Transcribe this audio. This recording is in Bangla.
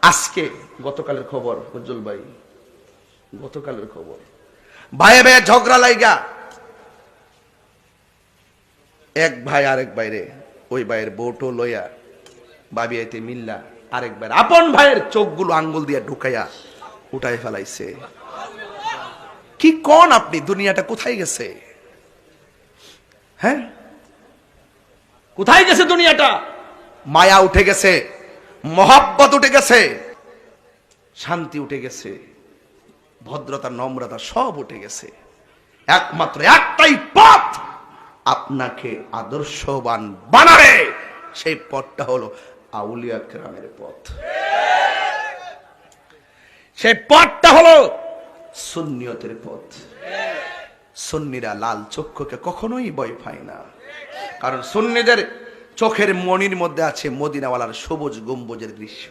আজকে গতকালের খবর, উজ্জ্বল ভাই, গতকালের খবর, ভাইয়ে ভাইয়ে ঝগড়া লাইগা এক ভাই আরেক বাইরে, ওই ভাইয়ের বউটো লইয়া বাবিয়াইতে মিল্লা আরেক ভাইয়ের আপন ভাইয়ের চোখগুলো আঙ্গুল দিয়ে ঢুকাইয়া উঠাই ফেলাইছে। কি কোন আপনি, দুনিয়াটা কোথায় গেছে? হ্যাঁ, কোথায় গেছে দুনিয়াটা? মায়া উঠে গেছে, মহাব্বত উঠে গেছে, শান্তি উঠে গেছে, ভদ্রতা নম্রতা সব উঠে গেছে। একমাত্র একটাই পথ আপনাকে আদর্শবান বানাবে, সেই পথটা হলো আউলিয়া কেরামের পথ, সেই পথটা হলো সুন্নিয়তের পথ। সুন্নিরা লাল চক্ষুকে কখনোই ভয় পায় না, কারণ সুন্নিদের চোখের মণির মধ্যে আছে মদিনাওয়ালার সবুজ গম্বুজের দৃশ্য।